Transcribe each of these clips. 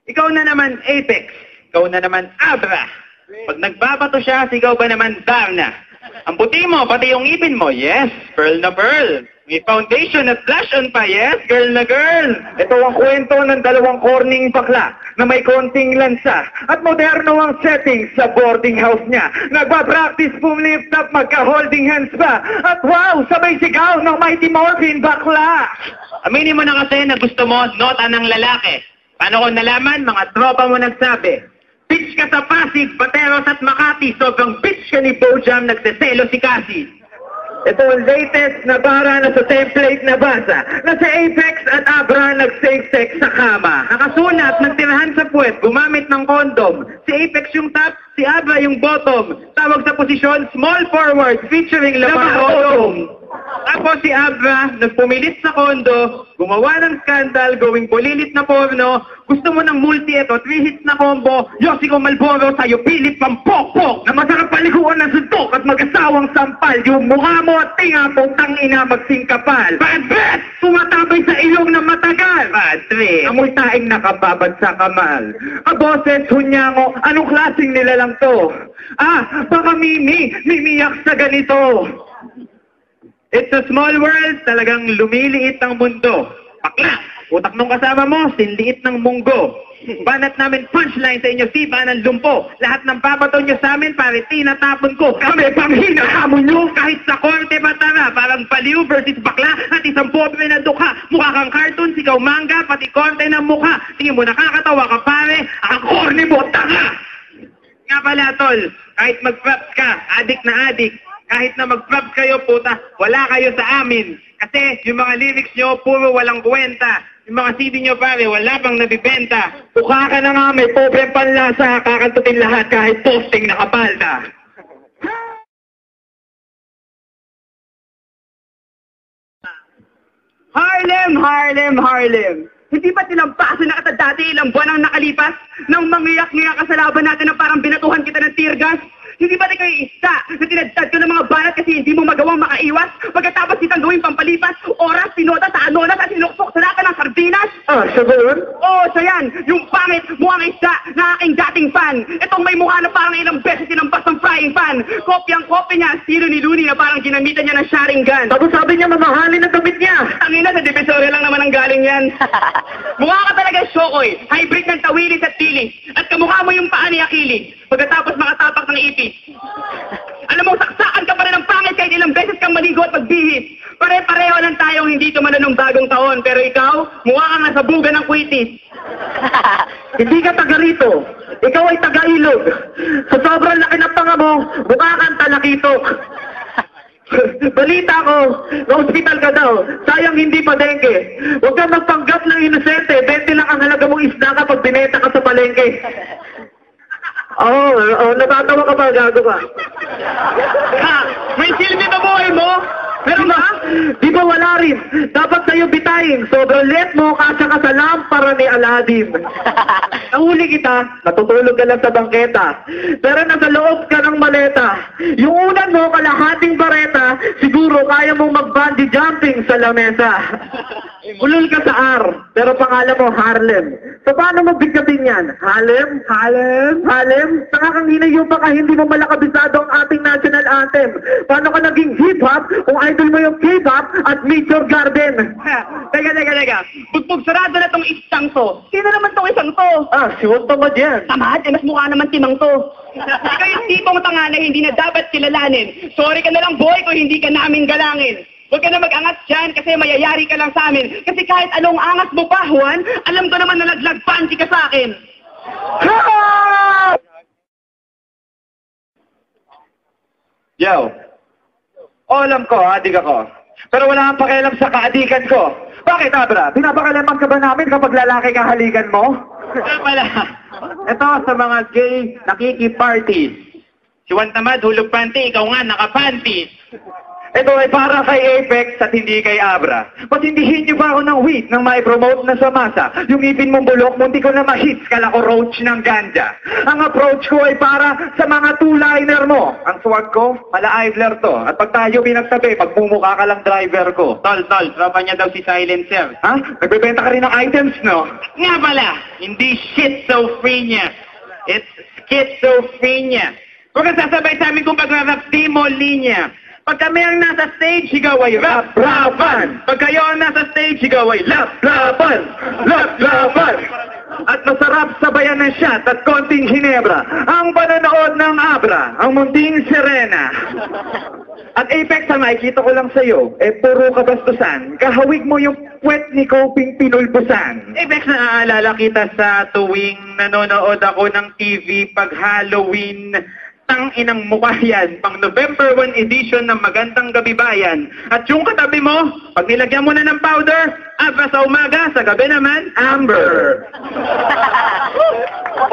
Ikaw na naman, Apex. Ikaw na naman, Abra. Pag nagbabato siya, sigaw ba naman, Darna? Ang puti mo, pati yung ipin mo, yes, pearl na pearl. May foundation at blush on pa, yes, girl na girl. Ito ang kwento ng dalawang corning bakla na may konting lansa at moderno ang setting sa boarding house niya. Nagpa-practice lift up, magka-holding hands pa. At wow, sabay sigaw ng Mighty Morphin bakla. Aminin mo na kasi na gusto mo nota ng lalaki. Paano ko nalaman? Mga tropa mo nagsabi. Bitch ka sa Pasig, Bateros at Makati. Sobrang bitch ka ni Bojam, nagseselo si Cassie. Ito ang latest na bara na sa template na basa na si Apex at Abra nag-safe sex sa kama. Nakasulat, nagtirahan sa puwet, gumamit ng kondom. Si Apex yung top, si Abra yung bottom. Tawag sa posisyon, small forward, featuring Lamarotong. Tapos si Abra, nagpumilit sa kondo, gumawa ng skandal, gawing bulilit na porno, gusto mo ng multi ito, 3 hits na combo, Yosiko Malboro, sa'yo pilit pang pok-pok, na masarap paliguan ng suntok at mag-asawang sampal, yung mukha mo at tinga mong tangina magsingkapal. Bad bet! Tumatabay sa ilong na matagal. Bad trip! Amoy taing nakababad sa kamal. Kaboses, hunyango, anong klaseng nilalang to? Baka mimiyak sa ganito. It's a small world, talagang lumiliit ang mundo. Bakla! Utak nung kasama mo, sinliit ng munggo. Banat namin punchline sa inyo, siba ng lumpo. Lahat ng babato nyo sa amin, pare tinatapon ko. Kami panghina, hamon nyo, kahit sa korte batara. Parang baliw versus bakla, at isang pobre na dukha. Mukha kang cartoon, sigaw manga, pati korte ng mukha. Tingin mo nakakatawa ka pare, ang corny mo, tanga! Nga pala tol, kahit mag-props ka, adik na adik. Kahit na mag-props kayo, puta, wala kayo sa amin. Kasi yung mga lyrics nyo, puro walang kwenta. Yung mga CD nyo, pare, wala pang nabibenta. Mukha ka na nga, may pobre panlasa, kakantutin lahat kahit posting nakapalda. Harlem, Harlem, Harlem. Hindi ba tinampasan na kita dati ilang buwan ang nakalipas? Nang mangiyak-ngiyak ka sa laban natin na parang binatuhan kita ng tear gas? Hindi ba kayo isa na tinadtad ko ng mga banat kasi hindi mo magawang makaiwas? Pagkatapos kitang gawing pampalipas, oras, pinota sa anonas at sinukpok sa lata ng sardinas? Siya ba yun? Oo, siya yan. Yung pangit, mukhang isa na aking dating fan. Itong may mukha na parang ilang beses tinampas ng frying pan. Kopyang-kopya niya, silo ni Looney na parang ginamitan niya ng Sharingan. Tapos sabi niya mamahalin ang damit niya. Tangina, sa Divisoria lang naman ang galing yan. Mukha ka talaga Shokoy, hybrid ng tawilis at tilis. At kamukha mo yung paa ni Achilles. Pagkatapos makatapak ng ipis. Alam mo, saksakan ka pa rin ng pangit kahit ilang beses kang maligo at magbihis. Pare-pareho lang tayong hindi tumalo ng bagong taon. Pero ikaw, mukha kang nasa buga ng kwitis. Hindi ka taga rito. Ikaw ay taga-ilog. Sa sobrang laki ng panga mo, mukha kang talakitok. Balita ko, na-hospital ka daw. Sayang hindi pa dengue. Huwag kang magpanggap ng inosente. 20 lang ang halaga mong isda kapag binenta ka sa palengke. Natatawa ka ba? Gago ka. May silbi ba buhay mo? Meron ba? Di ba wala rin? Dapat sa'yo bitayin. Sobrang let mo, kasya ka sa lampara ni Aladdin. Nahuli kita, natutulog ka lang sa bangketa. Pero nasa loob ka ng maleta. Yung unan mo, kalahating bareta, siguro kaya mong mag-bungee jumping sa lamesa. Ulul ka sa R, pero pangalan mo Harlem. So paano mo bigkatin yan? Harlem? Harlem? Harlem? Saka kang hinayo pa ka, hindi mo malakabisado ang ating national anthem. Paano ka naging hip-hop kung idol mo yung K-pop at Major Garden? Teka. Bugbog sarado na tong isang to. Sino naman tong isang to? Si Wonto mo dyan. Tamad, mas mukha naman timang to. Ikaw yung tipong tanga na hindi na dapat kilalanin. Sorry ka na lang boy kung hindi ka namin galangin. Huwag ka na mag-angat dyan kasi mayayari ka lang sa amin. Kasi kahit anong angas mo pa, Juan, alam ko naman na naglag-panty ka sa akin. Yo. Alam ko, adik ako. Pero wala kang pakialam sa kaadikan ko. Bakit, Abra? Pinapakalaman ka ba namin kapag lalaki kahalikan mo? Kaya pala. Ito sa mga gay nakikiparty. Si Juan Tamad, hulog panty, ikaw nga, nakapanty. Ito ay para kay Apex at hindi kay Abra. Patindihin niyo ba ako ng wheat nang may promote na sa masa? Yung ipin mong bulok, munti ko na ma-hits, kala ko roach ng ganja. Ang approach ko ay para sa mga two-liner mo. Ang swag ko, pala-idler to. At pag tayo pinagsabi, pagmumukha ka lang driver ko. Tol, tropa niya daw si Silencer. Ha? Nagbebenta ka rin ng items, no? Nga pala, hindi schizophrenia. It's schizophrenia. Huwag ka sasabay sa amin kung pag-rap, di mo linya. Pag kami ang nasa stage, ikaw ay rap-rapan. Pag kayo ang nasa stage, ikaw ay lap-lapan. Lap-lapan. At masarap sabayan ng shot at konting ginebra. Ang panonood ng Abra, ang munting Serena. At Apex, ang nakikita ko lang sa'yo, puro kabastusan. Kahawig mo yung puwet ni Coping Pinulbusan. Apex, naaalala kita sa tuwing nanonood ako ng TV pag Halloween. Tang inang mukha yan, pang November 1 edition ng Magandang Gabi Bayan. At yung katabi mo, pag nilagyan mo na ng powder, Abra sa umaga, sa gabi naman, Amber.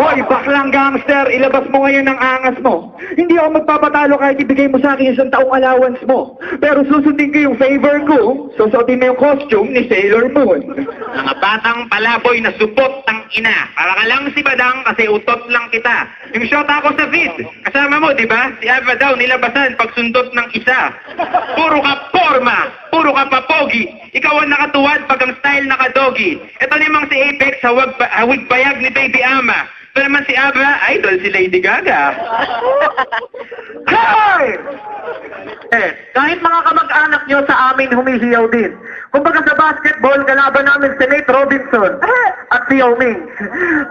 Hoy, baklang gangster, ilabas mo ngayon ang angas mo. Hindi ako magpapatalo kahit ibigay mo sa akin isang taong allowance mo. Pero susundin ko yung favor ko, susutin mo yung costume ni Sailor Moon. Mga batang palaboy na supot tang ina. Para ka lang si Badang kasi utot lang kita. Yung shot ako sa vid. Kasama mo, di ba? Si Abra daw nilabasan pag sundot ng isa. Puro ka porma. Puro ka papogi. Ikaw ang nakatuwad pag ang style nakadogi. Ito namang si Apex, hawig bayag ni Baby Ama. Ito naman si Abra, idol si Lady Gaga. Hoy! Kahit mga kamag-anak nyo sa amin humihiyaw din. Kumbaga sa basketball, kalaban namin si Nate Robinson at si Yao Ming.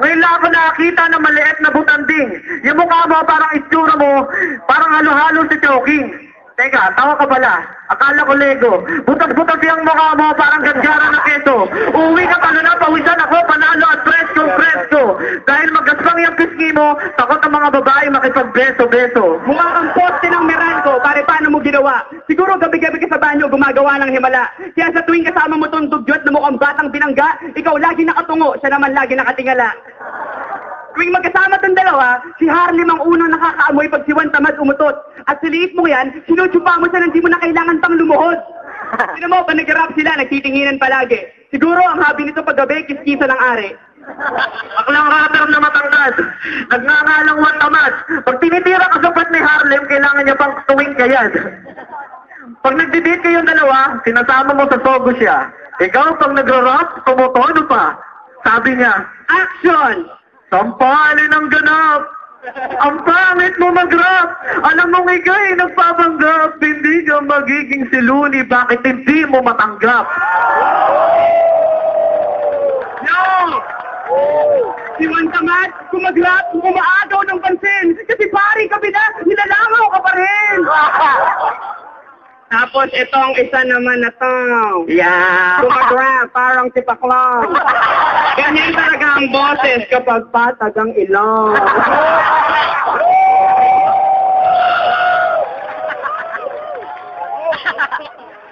Ngayon lang ako nakakita ng maliit na butanding. Yung mukha mo, parang itsura mo, parang halo-halo si Chowking. Teka, tawa ka pala. Akala ko Lego. Butas-butas yung mukha mo, parang ganjara na keso. Uwi ka pala na, pawisan ako, panalo at presko. Dahil magaspang yung pisngi mo, takot ang mga babae makipag-beso-beso. Mukha kang poste ng Meralco, pare paano mo ginawa? Siguro gabi-gabi ka sa banyo gumagawa ng himala. Kaya sa tuwing kasama mo tong dugyot na mukhang batang binangga, ikaw lagi nakatungo, siya naman lagi nakatingala. Tuwing magkasama tong dalawa, si Harlem ang unang nakakaamoy pag si Juan tamad umutot. At sa liit mo yan, sinuchupa mo siya nang di mo na kailangan pang lumuhod. Sino mo, pag nag-rap sila, nagtitinginan palagi. Siguro ang habi nito paggabi, kiskisa ng ari. Aklang rapper na matangkad. Nagngangalang Juan tamad. Pag tinitira ka sa pat ni Harlem, kailangan niya pang tuwing kayad. Pag nagdidate kayong dalawa, sinasama mo sa sogo siya. Ikaw, pag nag-rap, tumutono pa. Sabi niya, Action! sampalin ang ganap! Ang pangit mo mag-rap! Alam mong ikay nagpapanggap, hindi ka magiging si Looney, bakit hindi mo matanggap? No! Si Juan Tamad, kung mag-rap, umaagaw ng pansin. Kasi pari kabila, nilalangaw ka pa rin. Tapos itong isa naman na to. Yeah! Kung mag-rap, parang si Paklong. Ganyan talaga ang boses kapag patag ang ilong.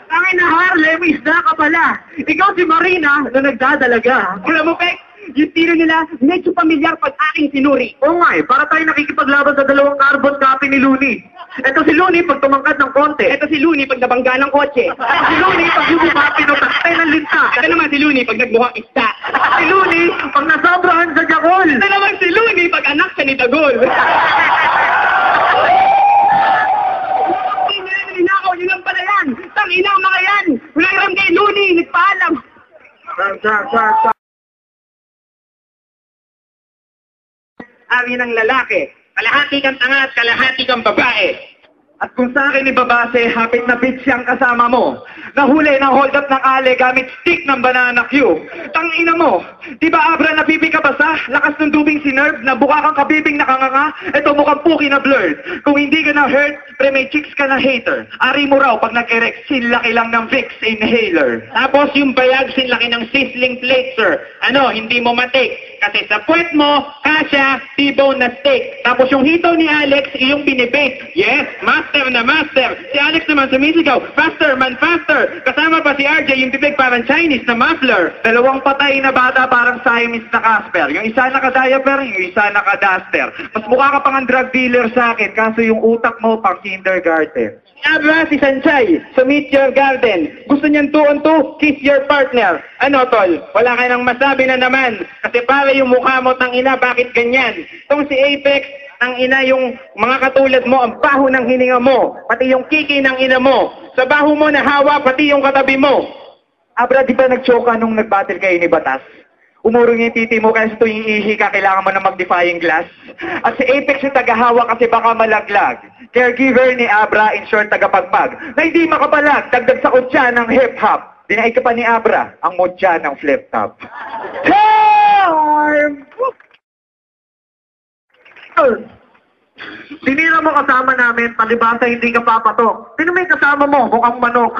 Tangin na Harlem, isda ka pala. Ikaw si Marina na nagdadalaga. Alam mo, Pek, yung tiro nila, medyo pamilyar pag aking sinuri. Oo nga para tayo nakikipaglaban sa dalawang carbon copy ni Looney. Ito si Looney pag tumangkad ng konti. Ito si Looney pag nabangga ng kotse. Si Looney pag yung mukha pinutastay ng linta. Ito naman si Looney pag nagbuhang isda. Si Looney pag nasobrahan sa jakol. Ito naman si Looney pag anak siya ni Dagol. Ninakaw, yun lang pala yan. Tang ina mga yan. Wala iram kay Looney, nagpaalam. Ari ng lalaki. Kalahati kang tanga at kalahati kang babae. At kung sa akin ibabase, hapit na bitch siyang kasama mo. Nahuli ng hold up ng ale gamit stick ng banana Q. Tangina mo, di ba Abra napipi ka basa? Lakas ng tubing si Nerve, na buka kang kabibing nakanganga? Ito mukhang puki na blurred. Kung hindi ka na hurt, pre may chicks ka na hater. Ari mo raw pag nag-erect, sinlaki lang ng Vicks inhaler. Tapos yung bayag sinlaki ng sizzling plate, sir. Ano, hindi mo matik. Kasi sa puwet mo, kasya, T-bone na steak. Tapos yung hitaw ni Alex, iyong binibake. Yes, master na master. Si Alex naman sumisigaw, faster man faster. Kasama pa si RJ, yung bibig parang Chinese na muffler. Dalawang patay na bata parang Siamese na Casper. Yung isa naka-diaper, yung isa naka-duster. Mas mukha ka pang ang drug dealer sa akin, kaso yung utak mo pang kindergarten. Abra si Sanchay sa Meet Your Garden. Gusto niyang 2-on-2, kiss your partner. Ano, tol? Wala ka nang masabi na naman. Kasi para yung mukha mo, tang ina, bakit ganyan? Itong si Apex, tang ina, yung mga katulad mo, ang baho ng hininga mo. Pati yung kiki ng ina mo. Sa baho mo nahawa, pati yung katabi mo. Abra, di ba nag-choke ka nung nag-battle kayo ni Batas? Umurong yung titi mo kasi tuwing ihi ka, kailangan mo na mag-defying glass. At si Apex yung tagahawa kasi baka malaglag. Caregiver ni Abra, in short, tagapagpag. Na hindi makapalag, dagdag sa kutya ng hip-hop. Dinaig ka pa ni Abra, ang mutya ng flip-top. Tinira mo kasama namin, palibasa hindi ka papatok. Sino may kasama mo? Mukhang manok.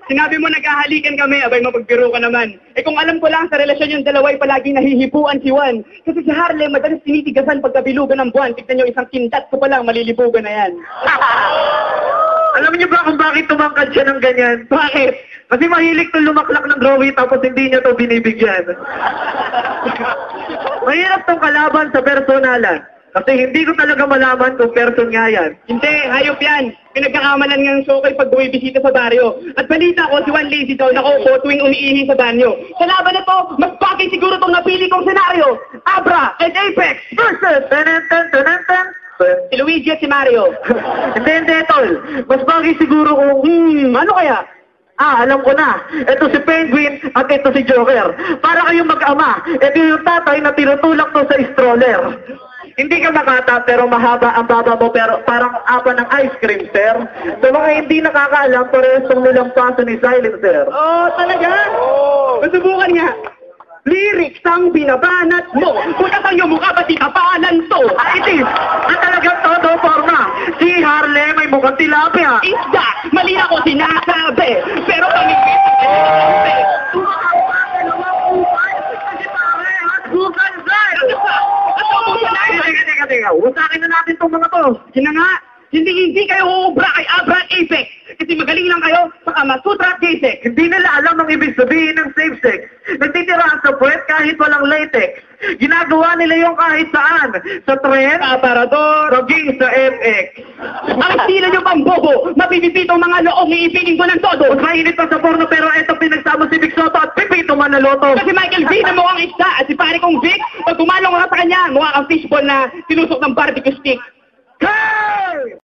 Sinabi mo naghahalikan kami, abay mapagbiro ka naman. Eh kung alam ko lang sa relasyon yung dalawa ay palaging nahihipuan si Juan. Kasi si Harlem madalas tinitigasan pagkabilugan ng buwan. Tignan nyo isang kindat ko pa lang, malilibugan na yan. Alam niyo ba kung bakit tumangkad siya ng ganyan? Bakit? Kasi mahilig to lumaklak ng growy tapos hindi niya to binibigyan. Mahirap tong kalaban sa personalan. Kasi hindi ko talaga malaman kung person nga yan. Hindi, hayop yan. Pinagkakamalan nga ng Sokay pag bumibisita sa baryo. At balita ko, si Juan Lazy daw nakaupo tuwing umiihi sa banyo. Sa laban na to, mas bagay siguro tong napili kong senaryo. Abra and Apex versus si Luigi at si Mario. Hindi, tol. Mas bagay siguro kung, Ano kaya? alam ko na. Ito si Penguin at ito si Joker. Para kayong mag-ama. Ito yung tatay na tinutulak to sa stroller. Hindi ka makata pero mahaba ang baba mo pero parang apa ng ice cream, sir. Sa mga hindi nakakaalam, parehas itong nilampasan ni Silencer. Oh, talaga? Masubukan nga. Lyrics ang binabanat mo. Kuya ang iyong mukha, pati kapalan to. It is. At talagang todo forma. Si Harlem may mukhang tilapia. Isda, mali ako sinasabi. Pero pamigit ang sinasabi. Teka. Usakin na natin itong mga to. Yun na nga, hindi kayo uubra kay Abra at Apex. Kasi magaling lang kayo, saka masutra at J-Sex. Hindi nila alam ang ibig sabihin ng safe sex. Nagtitiraan sa puwet kahit walang latex. Ginagawa nila yung kahit saan. Sa tren, Sa aparador, maging sa FX. ang estilo nyo pang bobo, mapipipitong mga loob, iipigin ko ng todo. Mas mainit pa sa porno pero eto pinagsama si Vic Soto at Pipito Manaloto. Kasi Michael V na mukhang isda at si pare kong Vic, pag tumalong ka sa kanya, mukha kang fishball na tinusok ng barbecue stick. Hey!